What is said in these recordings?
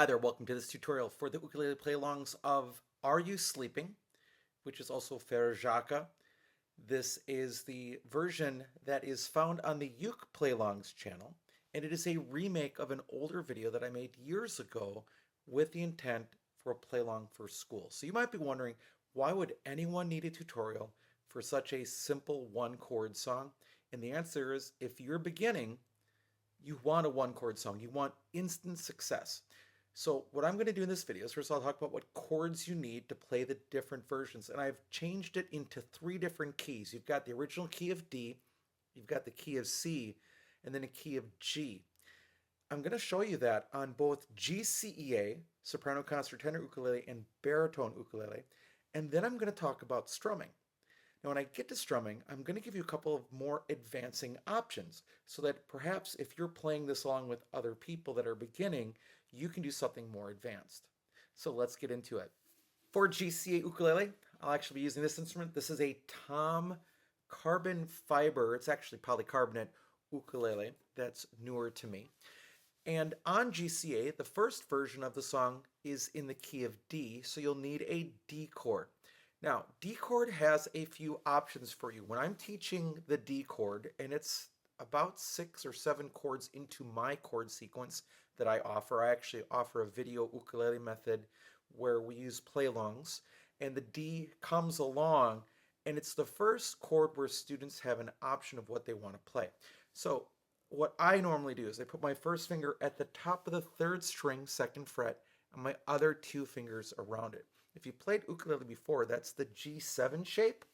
Hi there, welcome to this tutorial for the ukulele play-alongs of Are You Sleeping, which is also Ferjaka. This is the version that is found on the UkePlayAlongs channel, and it is a remake of an older video that I made years ago with the intent for a play-along for school. So you might be wondering, why would anyone need a tutorial for such a simple one-chord song? And the answer is, if you're beginning, you want a one-chord song. You want instant success. So what I'm going to do in this video is first I'll talk about what chords you need to play the different versions. And I've changed it into 3 different keys. You've got the original key of D, you've got the key of C, and then a key of G. I'm going to show you that on both GCEA, soprano, concert, tenor ukulele, and baritone ukulele. And then I'm going to talk about strumming. Now, when I get to strumming, I'm going to give you a couple of more advancing options so that perhaps if you're playing this along with other people that are beginning, you can do something more advanced. So let's get into it. For GCEA ukulele, I'll actually be using this instrument. This is a tom carbon fiber, it's actually polycarbonate ukulele that's newer to me. And on GCEA, the first version of the song is in the key of D, so you'll need a D chord. Now, D chord has a few options for you. When I'm teaching the D chord, and it's about 6 or 7 chords into my chord sequence that I actually offer a video ukulele method where we use play-alongs, and the D comes along, and it's the first chord where students have an option of what they want to play. So what I normally do is I put my first finger at the top of the 3rd string, 2nd fret, and my other 2 fingers around it. If you played ukulele before, that's the G7 shape,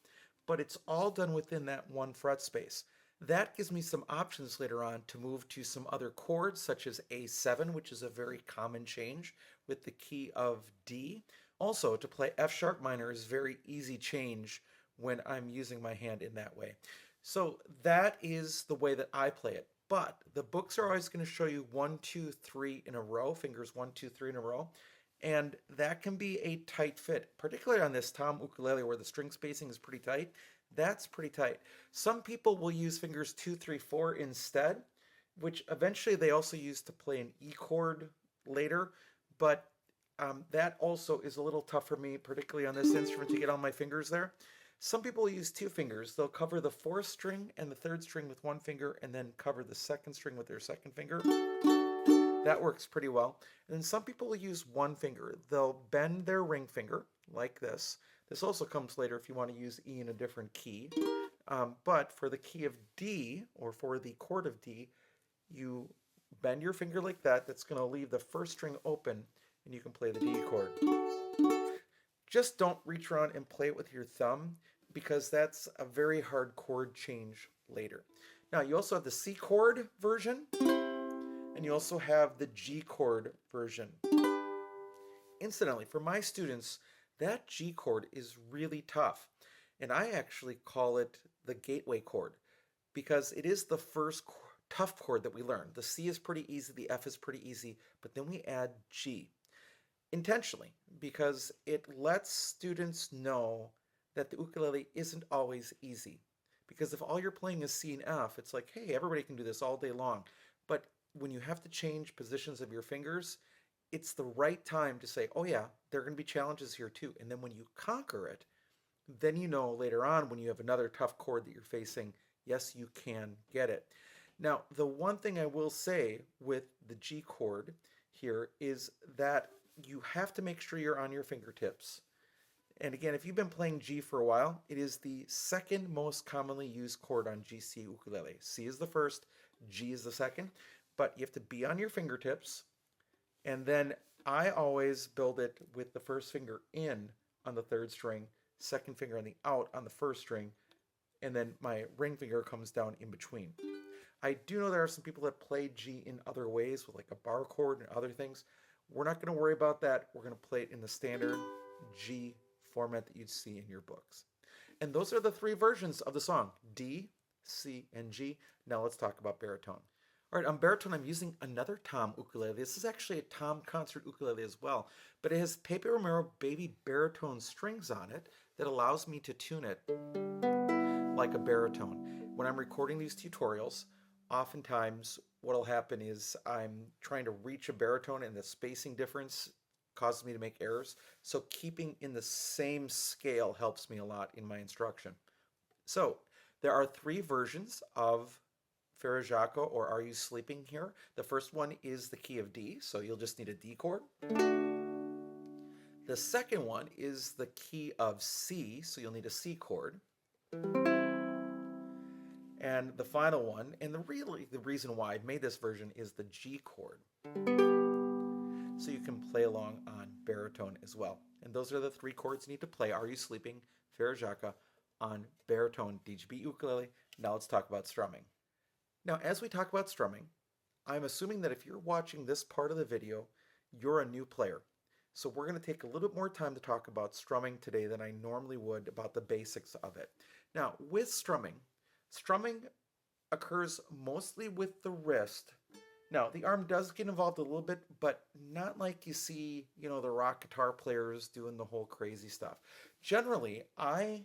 but it's all done within that 1 fret space. That gives me some options later on to move to some other chords, such as A7, which is a very common change with the key of D. Also, to play F sharp minor is a very easy change when I'm using my hand in that way. So that is the way that I play it. But the books are always going to show you 1, 2, 3 in a row, fingers 1, 2, 3 in a row. And that can be a tight fit, particularly on this tom ukulele where the string spacing is pretty tight. That's pretty tight. Some people will use fingers 2, 3, 4 instead, which eventually they also use to play an E chord later. But that also is a little tough for me, particularly on this instrument, to get all my fingers there. Some people will use 2 fingers. They'll cover the 4th string and the 3rd string with 1 finger and then cover the 2nd string with their 2nd finger. That works pretty well. And then some people will use 1 finger. They'll bend their ring finger like this. This also comes later if you want to use E in a different key. But for the key of D, or for the chord of D, you bend your finger like that. That's going to leave the 1st string open, and you can play the D chord. Just don't reach around and play it with your thumb, because that's a very hard chord change later. Now, you also have the C chord version, and you also have the G chord version. Incidentally, for my students, that G chord is really tough. And I actually call it the gateway chord because it is the first tough chord that we learn. The C is pretty easy, the F is pretty easy, but then we add G intentionally because it lets students know that the ukulele isn't always easy. Because if all you're playing is C and F, it's like, hey, everybody can do this all day long. But when you have to change positions of your fingers, it's the right time to say, oh yeah, there are going to be challenges here too. And then when you conquer it, then you know later on when you have another tough chord that you're facing, yes, you can get it. Now, the one thing I will say with the G chord here is that you have to make sure you're on your fingertips. And again, if you've been playing G for a while, it is the 2nd most commonly used chord on GC ukulele. C is the 1st, G is the 2nd, but you have to be on your fingertips. And then I always build it with the 1st finger in on the 3rd string, 2nd finger on the out on the 1st string, and then my ring finger comes down in between. I do know there are some people that play G in other ways with like a bar chord and other things. We're not going to worry about that. We're going to play it in the standard G format that you'd see in your books. And those are the 3 versions of the song, D, C, and G. Now let's talk about baritone. All right, on baritone, I'm using another tom ukulele. This is actually a tom concert ukulele as well, but it has Pepe Romero baby baritone strings on it that allows me to tune it like a baritone. When I'm recording these tutorials, oftentimes what'll happen is I'm trying to reach a baritone and the spacing difference causes me to make errors. So keeping in the same scale helps me a lot in my instruction. So there are three versions of Faragaka or Are You Sleeping here. The first one is the key of D, so you'll just need a D chord. The second one is the key of C, so you'll need a C chord. And the final one, and the reason why I've made this version is the G chord. So you can play along on baritone as well. And those are the three chords you need to play Are You Sleeping, Faragaka, on baritone DGBE ukulele. Now let's talk about strumming. Now as we talk about strumming, I'm assuming that if you're watching this part of the video, you're a new player. So we're going to take a little bit more time to talk about strumming today than I normally would about the basics of it. Now with strumming occurs mostly with the wrist. Now the arm does get involved a little bit, but not like you see, the rock guitar players doing the whole crazy stuff. Generally, I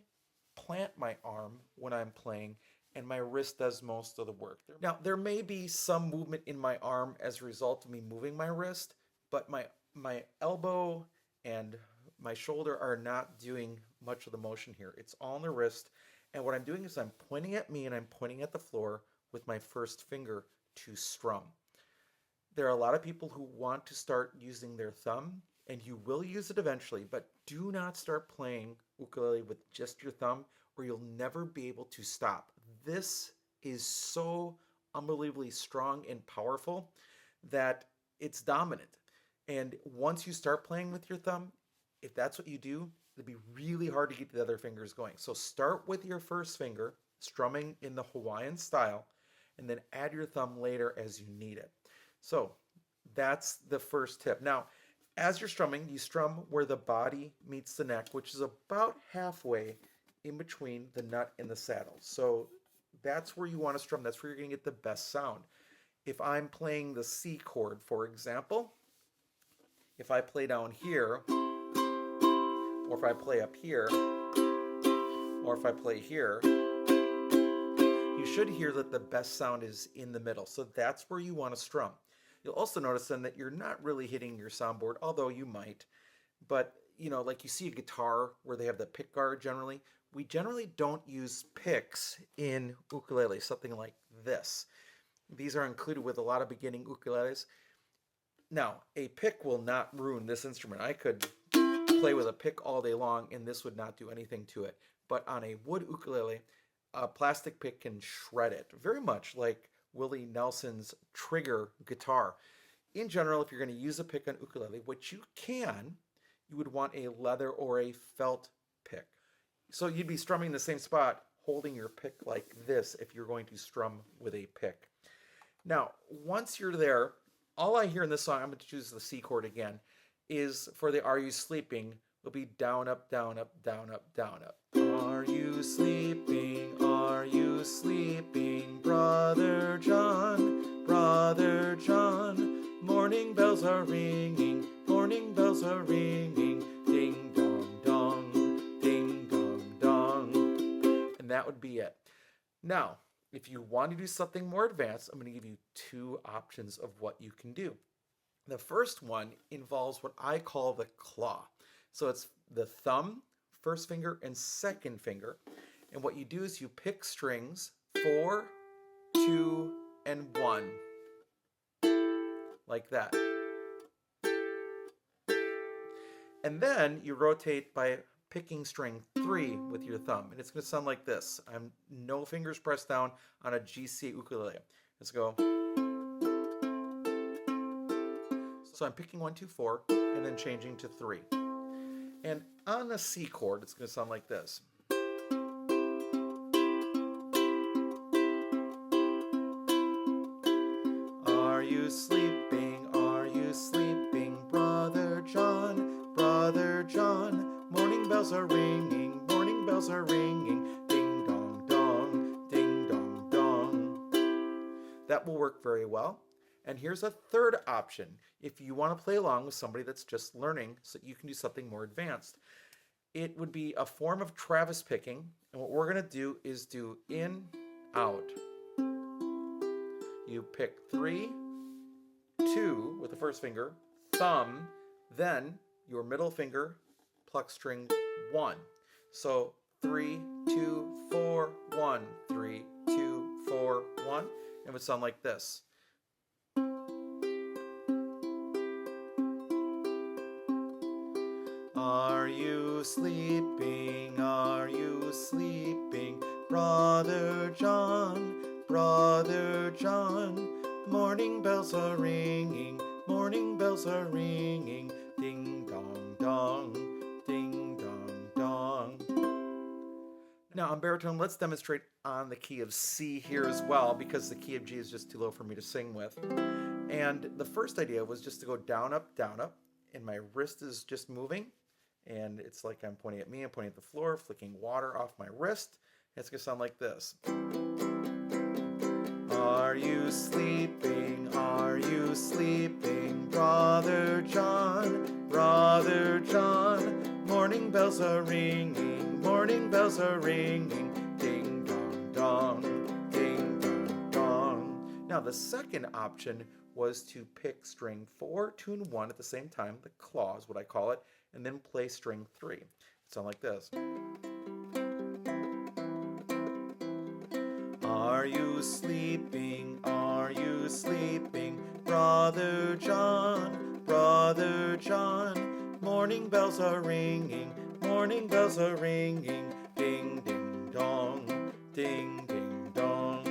plant my arm when I'm playing and my wrist does most of the work. Now there may be some movement in my arm as a result of me moving my wrist, but my elbow and my shoulder are not doing much of the motion here. It's all in the wrist. And what I'm doing is I'm pointing at me and I'm pointing at the floor with my first finger to strum. There are a lot of people who want to start using their thumb, and you will use it eventually, but do not start playing ukulele with just your thumb or you'll never be able to stop. This is so unbelievably strong and powerful that it's dominant. And once you start playing with your thumb, if that's what you do, it'd be really hard to get the other fingers going. So start with your first finger, strumming in the Hawaiian style, and then add your thumb later as you need it. So that's the first tip. Now, as you're strumming, you strum where the body meets the neck, which is about halfway in between the nut and the saddle. So that's where you want to strum. That's where you're going to get the best sound. If I'm playing the C chord, for example, if I play down here, or if I play up here, or if I play here, you should hear that the best sound is in the middle. So that's where you want to strum. You'll also notice then that you're not really hitting your soundboard, although you might. But, like you see a guitar where they have the pick guard generally. We generally don't use picks in ukulele, something like this. These are included with a lot of beginning ukuleles. Now, a pick will not ruin this instrument. I could play with a pick all day long and this would not do anything to it. But on a wood ukulele, a plastic pick can shred it, very much like Willie Nelson's Trigger guitar. In general, if you're going to use a pick on ukulele, which you can, you would want a leather or a felt pick. So you'd be strumming the same spot, holding your pick like this if you're going to strum with a pick. Now, once you're there, all I hear in this song, I'm going to choose the C chord again, is for the Are You Sleeping, will be down, up, down, up, down, up, down, up. Are you sleeping? Are you sleeping? Brother John, Brother John. Morning bells are ringing, morning bells are ringing. Ding dong dong, ding dong dong. And that would be it. Now, if you want to do something more advanced, I'm going to give you two options of what you can do. The first one involves what I call the claw. So it's the thumb, first finger, and second finger. And what you do is you pick strings 4, 2, and 1. Like that. And then you rotate by picking string 3 with your thumb. And it's going to sound like this. I'm no fingers pressed down on a GCEA ukulele. Let's go. So I'm picking 1, 2, 4, and then changing to 3. And on the C chord, it's going to sound like this. Are you sleeping? Are you sleeping? Brother John, Brother John. Morning bells are ringing, morning bells are ringing. Ding dong dong, ding dong dong. That will work very well. And here's a third option if you want to play along with somebody that's just learning so that you can do something more advanced. It would be a form of Travis picking, and what we're going to do is do in, out. you pick 3, 2 with the first finger, thumb, then your middle finger, pluck string 1. So 3, 2, 4, 1, 3, 2, 4, 1. It would sound like this. Are you sleeping? Are you sleeping? Brother John, Brother John. Morning bells are ringing, morning bells are ringing. Ding dong dong, ding dong dong. Now on baritone, let's demonstrate on the key of C here as well, because the key of G is just too low for me to sing with. And the first idea was just to go down, up, and my wrist is just moving. And it's like I'm pointing at me, I'm pointing at the floor, flicking water off my wrist. It's going to sound like this. Are you sleeping? Are you sleeping? Brother John, Brother John. Morning bells are ringing, morning bells are ringing. Ding dong dong, ding dong dong. Now the second option was to pick string 4, tune 1 at the same time, the claws, what I call it, and then play string 3. It sounds like this. Are you sleeping? Are you sleeping? Brother John, Brother John. Morning bells are ringing, morning bells are ringing. Ding ding dong, ding ding dong.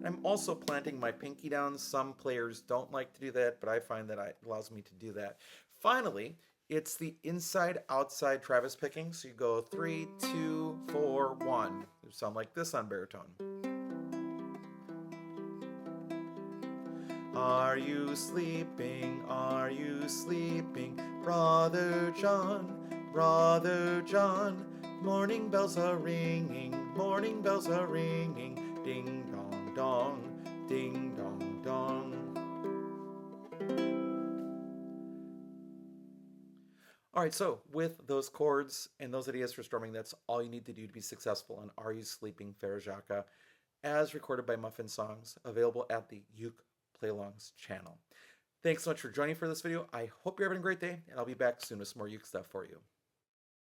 I'm also planting my pinky down. Some players don't like to do that, but I find that it allows me to do that. Finally, it's the inside-outside Travis picking. So you go 3, 2, 4, 1. You sound like this on baritone. Are you sleeping? Are you sleeping? Brother John, Brother John. Morning bells are ringing, morning bells are ringing. Ding dong dong, ding dong dong. All right, so with those chords and those ideas for strumming, that's all you need to do to be successful on Are You Sleeping, Farajaka, as recorded by Muffin Songs, available at the UkePlayAlongs channel. Thanks so much for joining for this video. I hope you're having a great day, and I'll be back soon with some more Uke stuff for you.